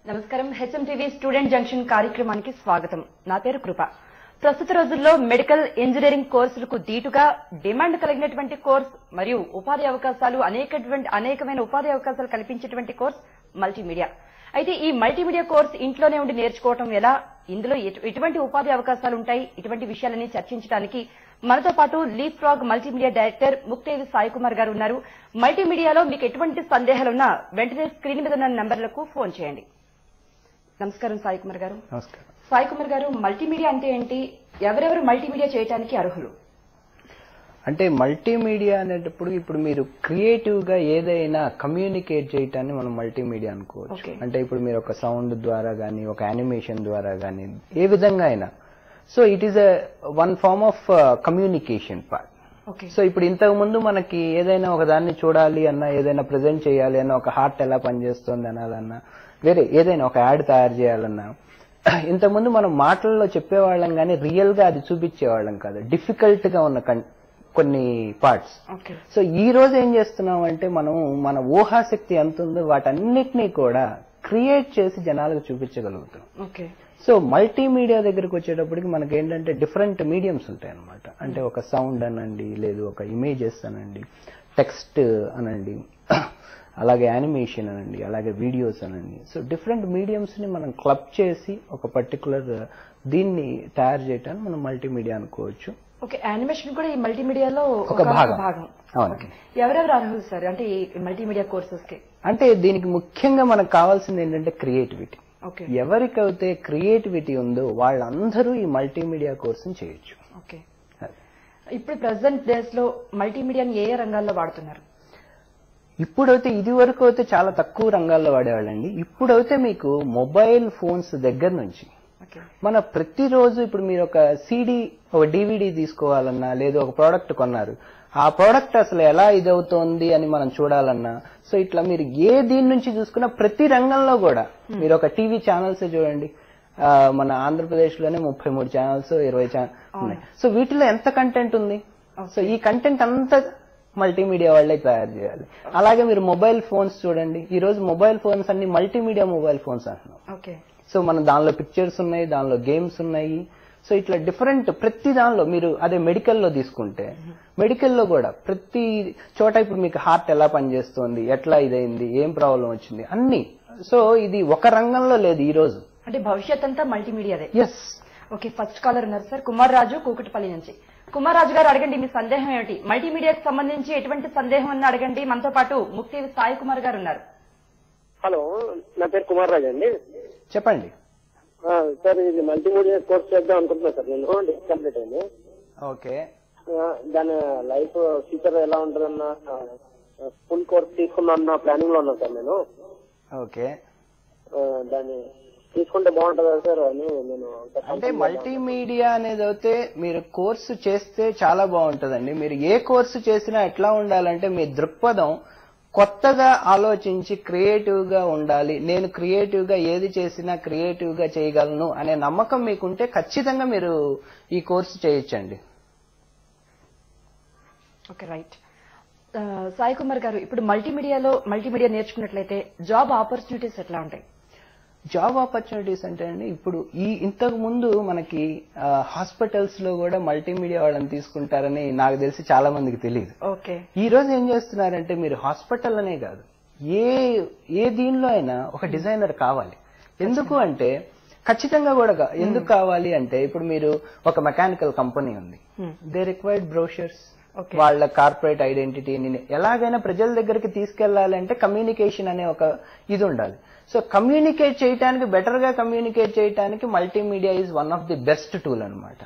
నమస్కారం. HMTV student junction కార్యక్రమానికి స్వాగతం. నా పేరు కృప. ప్రస్తుత రోజుల్లో మెడికల్ ఇంజనీరింగ్ కోర్సులకు దీటుగా డిమాండ్ కలిగినటువంటి కోర్స్ మరియు ఉపాధి అవకాశాలు అనేకమైన ఉపాధి అవకాశాలు కల్పించేటువంటి కోర్స్ మల్టీమీడియా. అయితే ఈ మల్టీమీడియా కోర్స్ ఇంట్లోనే ఉండి నేర్చుకోవటం ఎలా, ఇందులో ఎటువంటి ఉపాధి అవకాశాలు ఉంటాయి, ఇటువంటి విషయాలని చర్చించడానికి మనతో పాటు leap frog multimedia director Mukthevi Sai Kumar గారు ఉన్నారు. మల్టీమీడియాలో మీకు ఎటువంటి సందేహాలున్నా వెంటనే స్క్రీన్ మీద ఉన్న నంబర్లకు ఫోన్ చేయండి. నమస్కారం సాయి కుమార్ గారు. నమస్కారం. సాయి కుమార్ గారు, మల్టీమీడియా అంటే ఏంటి, ఎవరెవరు మల్టీమీడియా చేయడానికి అర్హులు? అంటే మల్టీమీడియా అనేటప్పుడు ఇప్పుడు మీరు క్రియేటివ్ గా ఏదైనా కమ్యూనికేట్ చేయటాన్ని మనం మల్టీమీడియా అనుకోవచ్చు. అంటే ఇప్పుడు మీరు ఒక సౌండ్ ద్వారా గానీ, ఒక యానిమేషన్ ద్వారా గానీ, ఏ విధంగా అయినా. So it is one form of communication part. So ఇప్పుడు ఇంతకు ముందు మనకి ఏదైనా ఒక దాన్ని చూడాలి అన్నా, ఏదైనా ప్రజెంట్ చేయాలి అన్నా, ఒక హార్ట్ ఎలా పనిచేస్తుంది అనాలన్నా, వేరే ఏదైనా ఒక యాడ్ తయారు చేయాలన్నా, ఇంతకుముందు మనం మాటల్లో చెప్పేవాళ్ళం కానీ రియల్ గా అది చూపించేవాళ్ళం కాదు, డిఫికల్ట్ గా ఉన్న కొన్ని పార్ట్స్. సో ఈ రోజు ఏం చేస్తున్నాం అంటే మనం మన ఊహాశక్తి ఎంత ఉందో వాటన్నిటినీ కూడా క్రియేట్ చేసి జనాలకు చూపించగలుగుతాం. సో మల్టీమీడియా దగ్గరకు వచ్చేటప్పటికి మనకి ఏంటంటే డిఫరెంట్ మీడియంస్ ఉంటాయి అనమాట. అంటే ఒక సౌండ్ అనండి, లేదు ఒక ఇమేజెస్ అనండి, టెక్స్ట్ అనండి, అలాగే యానిమేషన్ అనండి, అలాగే వీడియోస్ అనండి. సో డిఫరెంట్ మీడియంస్ ని మనం క్లబ్ చేసి ఒక పర్టికులర్ దీన్ని తయారు చేయటాన్ని మనం మల్టీమీడియా అనుకోవచ్చు. ఓకే, యానిమేషన్ కూడా ఈ మల్టీమీడియాలో ఒక భాగం. అవును. ఎవరెవరు అర్హులు సార్ అంటే ఈ మల్టీమీడియా కోర్సెస్ కి? అంటే దీనికి ముఖ్యంగా మనకు కావాల్సింది ఏంటంటే క్రియేటివిటీ. ఎవరికైతే క్రియేటివిటీ ఉందో వాళ్ళందరూ ఈ మల్టీమీడియా కోర్సుని చేయొచ్చు. ఓకే, ఇప్పుడు ప్రెసెంట్ డేస్ లో మల్టీమీడియాని ఏ రంగాల్లో వాడుతున్నారు? ఇప్పుడైతే ఇది వరకు అయితే చాలా తక్కువ రంగాల్లో వాడేవాళ్ళండి. ఇప్పుడైతే మీకు మొబైల్ ఫోన్స్ దగ్గర నుంచి మన ప్రతిరోజు ఇప్పుడు మీరు ఒక సిడి, ఒక డివిడి తీసుకోవాలన్నా, లేదా ఒక ప్రోడక్ట్ కొన్నారు, ఆ ప్రోడక్ట్ అసలు ఎలా ఇదవుతోంది అని మనం చూడాలన్నా, సో ఇట్లా మీరు ఏ దీని నుంచి చూసుకున్నా ప్రతి రంగంలో కూడా మీరు ఒక టీవీ ఛానల్స్ చూడండి, మన ఆంధ్రప్రదేశ్ లోనే 33 ఛానల్స్ 20 ఛానల్ ఉన్నాయి. సో వీటిలో ఎంత కంటెంట్ ఉంది? సో ఈ కంటెంట్ అంతా మల్టీమీడియా వాళ్ళే తయారు చేయాలి. అలాగే మీరు మొబైల్ ఫోన్స్ చూడండి, ఈ రోజు మొబైల్ ఫోన్స్ అన్ని మల్టీమీడియా మొబైల్ ఫోన్స్ అంటున్నాం. సో మన దానిలో పిక్చర్స్ ఉన్నాయి, దానిలో గేమ్స్ ఉన్నాయి. సో ఇట్లా డిఫరెంట్ ప్రతి దానిలో మీరు అదే మెడికల్లో తీసుకుంటే, మెడికల్లో కూడా ప్రతి చోట ఇప్పుడు మీకు హార్ట్ ఎలా పనిచేస్తుంది, ఎట్లా ఇదైంది, ఏం ప్రాబ్లం వచ్చింది అన్ని. సో ఇది ఒక రంగంలో లేదు ఈ రోజు, అంటే భవిష్యత్ అంతా మల్టీమీడియాదే. ఎస్. ఓకే, ఫస్ట్ కాలర్ ఉన్నారు సార్, కుమార్ రాజు కూకట్పల్లి నుంచి. కుమార్ రాజు గారు, అడగండి మీ సందేహం ఏమిటి? మల్టీమీడియాకి సంబంధించి ఎటువంటి సందేహం అని అడగండి. మనతో పాటు ముక్తేవి సాయి కుమార్ గారు ఉన్నారు. హలో, నా పేరు కుమార్ రాజు అండి. చెప్పండి సార్. ఇది మల్టీమీడియా కోర్స్ చేద్దాం అనుకుంటున్నా సార్. నేను కంప్లీట్ అయింది. ఓకే. దాని లైఫ్ ఫ్యూచర్ ఎలా ఉంటుందన్న ఫుల్ కోర్స్ తీసుకున్నా ప్లానింగ్ లో ఉన్నా సార్ నేను. ఓకే. దాన్ని తీసుకుంటే బాగుంటుందా సార్ అని నేను. అంటే మల్టీమీడియా అనేది అయితే మీరు కోర్సు చేస్తే చాలా బాగుంటుందండి. మీరు ఏ కోర్సు చేసినా ఎట్లా ఉండాలంటే మీ దృక్పథం కొత్తగా ఆలోచించి క్రియేటివ్ గా ఉండాలి. నేను క్రియేటివ్ గా ఏది చేసినా క్రియేటివ్ గా చేయగలను అనే నమ్మకం మీకుంటే ఖచ్చితంగా మీరు ఈ కోర్సు చేయొచ్చండి. Okay, right. సాయి కుమార్ గారు, ఇప్పుడు మల్టీమీడియా నేర్చుకున్నట్లయితే జాబ్ ఆపర్చునిటీస్ ఎట్లా ఉంటాయి? జాబ్ ఆపర్చునిటీస్ అంటే అండి, ఇప్పుడు ఇంతకు ముందు మనకి హాస్పిటల్స్ లో కూడా మల్టీమీడియా వాళ్ళని తీసుకుంటారని నాకు తెలిసి చాలా మందికి తెలియదు. ఓకే. ఈ రోజు ఏం చేస్తున్నారంటే మీరు హాస్పిటల్ అనే కాదు, ఏ దీనిలో అయినా ఒక డిజైనర్ కావాలి. ఎందుకు అంటే ఖచ్చితంగా కూడా ఎందుకు కావాలి అంటే, ఇప్పుడు మీరు ఒక మెకానికల్ కంపెనీ ఉంది, దే రిక్వైర్డ్ బ్రోషర్స్. వాళ్ళ కార్పొరేట్ ఐడెంటిటీని ఎలాగైనా ప్రజల దగ్గరికి తీసుకెళ్లాలంటే కమ్యూనికేషన్ అనే ఒక ఇది ఉండాలి. సో కమ్యూనికేట్ చేయడానికి, బెటర్ గా కమ్యూనికేట్ చేయడానికి multimedia is one of the best tool అనమాట.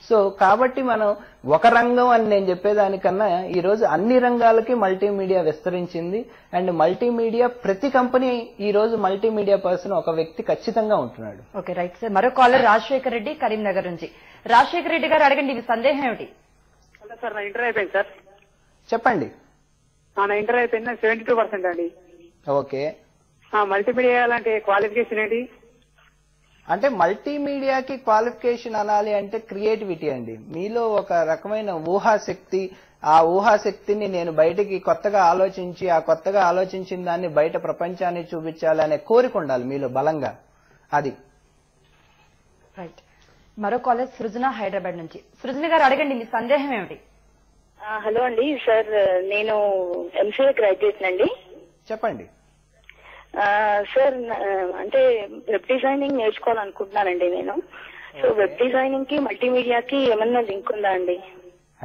సో కాబట్టి మనం ఒక రంగం అని నేను చెప్పేదానికన్నా ఈ రోజు అన్ని రంగాలకి మల్టీమీడియా విస్తరించింది. అండ్ మల్టీమీడియా ప్రతి కంపెనీ ఈ రోజు మల్టీమీడియా పర్సన్ ఒక వ్యక్తి ఖచ్చితంగా ఉంటున్నాడు. Okay, right sir. మరో కాలర్ రాజశేఖర్ రెడ్డి కరీంనగర్ నుంచి. రాజశేఖర్ రెడ్డి గారు, అడగండి మీ సందేహం ఏమిటి? సార్, నా ఇంటర్ అయిపోయింది సార్. చెప్పండి. నా ఇంటర్ అయిపోయింది, 72% అండి. ఓకే. మల్టీమీడియా లాంటి క్వాలిఫికేషన్ ఏంటి? అంటే మల్టీమీడియాకి క్వాలిఫికేషన్ అనాలి అంటే క్రియేటివిటీ అండి. మీలో ఒక రకమైన ఊహాశక్తి, ఆ ఊహాశక్తిని నేను బయటికి కొత్తగా ఆలోచించి, ఆ కొత్తగా ఆలోచించిన దాన్ని బయట ప్రపంచాన్ని చూపించాలి అనే కోరిక ఉండాలి మీలో బలంగా. అది రైట్. మరో కాలేజ్ సృజన హైదరాబాద్ నుంచి. సృజన గారు అడగండి, మీ సందేహం ఏమిటి? హలో అండి సార్, నేను ఎంసీఏ గ్రాడ్యుయేట్ అండి. చెప్పండి సార్. అంటే వెబ్ డిజైనింగ్ నేర్చుకోవాలనుకుంటున్నానండి నేను. సో వెబ్ డిజైనింగ్ కి మల్టీమీడియాకి ఏమన్నా లింక్ ఉందా అండి?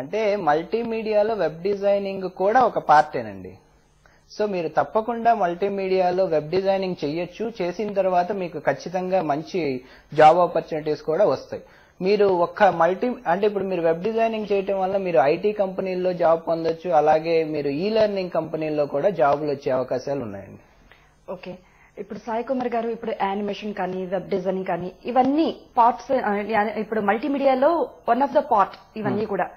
అంటే మల్టీమీడియాలో వెబ్ డిజైనింగ్ కూడా ఒక పార్టేనండి. సో మీరు తప్పకుండా మల్టీమీడియాలో వెబ్ డిజైనింగ్ చెయ్యొచ్చు. చేసిన తర్వాత మీకు ఖచ్చితంగా మంచి జాబ్ ఆపర్చునిటీస్ కూడా వస్తాయి. మీరు అంటే ఇప్పుడు మీరు వెబ్ డిజైనింగ్ చేయటం వల్ల మీరు ఐటీ కంపెనీల్లో జాబ్ పొందొచ్చు. అలాగే మీరు ఈ లెర్నింగ్ కంపెనీల్లో కూడా జాబులు వచ్చే అవకాశాలు ఉన్నాయండి. ఓకే. ఇప్పుడు సాయి కుమార్ గారు, ఇప్పుడు యానిమేషన్ కానీ వెబ్ డిజైనింగ్ కానీ ఇవన్నీ పార్ట్స్, ఇప్పుడు మల్టీమీడియాలో వన్ ఆఫ్ ద పార్ట్ ఇవన్నీ కూడా.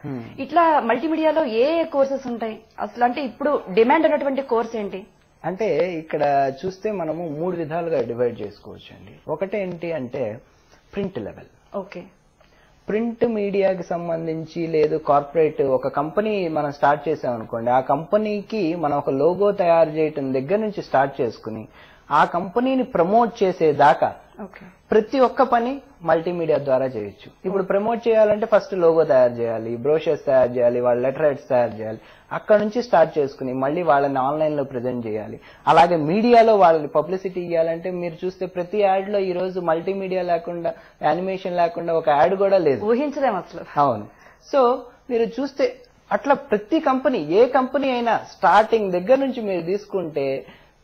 ఇట్లా మల్టీమీడియాలో ఏ కోర్సెస్ ఉంటాయి అసలు? అంటే ఇప్పుడు డిమాండ్ ఉన్నటువంటి కోర్స్ ఏంటి? అంటే ఇక్కడ చూస్తే మనము 3 విధాలుగా డివైడ్ చేసుకోవచ్చు అండి. ఒకటేంటి అంటే ప్రింట్ లెవెల్. ఓకే. ప్రింట్ మీడియాకి సంబంధించి లేదు కార్పొరేట్ ఒక కంపెనీ మనం స్టార్ట్ చేసాం అనుకోండి, ఆ కంపెనీకి మనం ఒక లోగో తయారు చేయటం దగ్గర నుంచి స్టార్ట్ చేసుకుని ఆ కంపెనీని ప్రమోట్ చేసేదాకా ప్రతి ఒక్క పని మల్టీమీడియా ద్వారా చేయొచ్చు. ఇప్పుడు ప్రమోట్ చేయాలంటే ఫస్ట్ లోగో తయారు చేయాలి, బ్రోషర్స్ తయారు చేయాలి, వాళ్ళ లెటర్ హెడ్స్ తయారు చేయాలి. అక్కడ నుంచి స్టార్ట్ చేసుకుని మళ్ళీ వాళ్ళని ఆన్లైన్ లో ప్రెజెంట్ చేయాలి. అలాగే మీడియాలో వాళ్ళని పబ్లిసిటీ ఇవ్వాలంటే మీరు చూస్తే ప్రతి యాడ్ లో ఈ రోజు మల్టీమీడియా లేకుండా, యానిమేషన్ లేకుండా ఒక యాడ్ కూడా లేదు, ఊహించలేము అసలు. అవును. సో మీరు చూస్తే అట్లా ప్రతి కంపెనీ, ఏ కంపెనీ అయినా స్టార్టింగ్ దగ్గర నుంచి మీరు తీసుకుంటే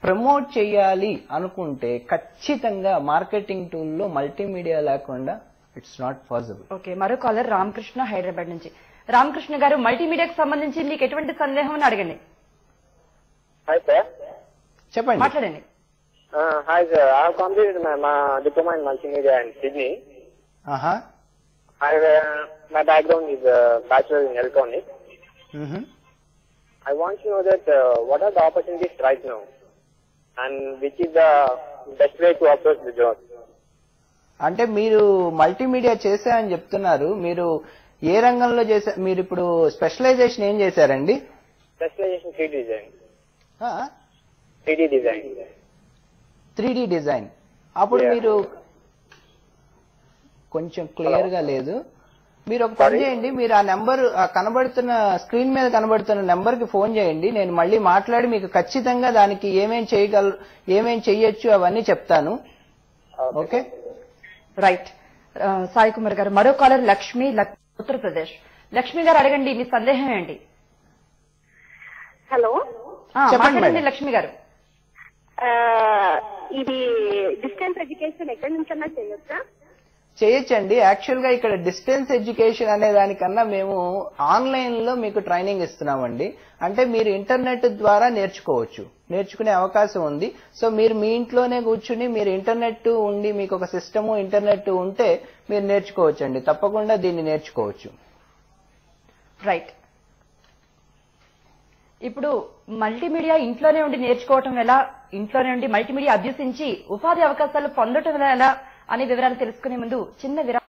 ప్రమోట్ చేయాలి అనుకుంటే ఖచ్చితంగా మార్కెటింగ్ టూల్లో మల్టీమీడియా లేకుండా ఇట్స్ నాట్ పాసిబుల్. ఓకే. మరో కాలర్ రామకృష్ణ హైదరాబాద్ నుంచి. రామకృష్ణ గారు, మల్టీమీడియాకి సంబంధించి మీకు ఎటువంటి సందేహం అని అడగండి. Hi sir. చెప్పండి, మాట్లాడండి. Hi sir, I have completed my diploma in multimedia in Sydney. My background is bachelor in electronics. I want to know that what are the opportunities right now and which is the best way to approach the job. అంటే మీరు multimedia చేశారని చెప్తున్నారు, మీరు ఏ రంగంలో చేశారు? మీరు ఇప్పుడు specialization ఏం చేశారండి? Specialization 3D design. 3D design. 3D design. అప్పుడు మీరు కొంచెం క్లియర్ గా లేదు. మీరు ఒక పని చేయండి, మీరు ఆ నెంబర్ కనబడుతున్న స్క్రీన్ మీద కనబడుతున్న నెంబర్ కి ఫోన్ చేయండి. నేను మళ్ళీ మాట్లాడి మీకు ఖచ్చితంగా దానికి ఏమేం చెయ్యొచ్చు అవన్నీ చెప్తాను. Okay, right. సాయి కుమార్ గారు, మరో కాలర్ లక్ష్మి, ఉత్తరప్రదేశ్. లక్ష్మి గారు అడగండి, మీ సందేహం ఏంటి? హలో, చెప్పండి లక్ష్మి గారు. ఇది డిస్టెన్స్ ఎడ్యుకేషన్ ఎక్కడి నుంచన్నా చేయొచ్చా? చేయొచ్చండి. యాక్చువల్ గా ఇక్కడ డిస్టెన్స్ ఎడ్యుకేషన్ అనే దానికన్నా మేము ఆన్లైన్ లో మీకు ట్రైనింగ్ ఇస్తున్నామండి. అంటే మీరు ఇంటర్నెట్ ద్వారా నేర్చుకునే అవకాశం ఉంది. సో మీరు మీ ఇంట్లోనే కూర్చుని, మీరు ఇంటర్నెట్ ఉండి, మీకు ఒక సిస్టము ఇంటర్నెట్ ఉంటే మీరు నేర్చుకోవచ్చండి. తప్పకుండా దీన్ని నేర్చుకోవచ్చు. రైట్. ఇప్పుడు మల్టీమీడియా ఇంట్లోనే ఉండి నేర్చుకోవటం ఎలా, ఇంట్లోనే ఉండి మల్టీమీడియా అభ్యసించి ఉపాధి అవకాశాలు పొందటం ఎలా అనే వివరాలు తెలుసుకునే ముందు చిన్న విరామం.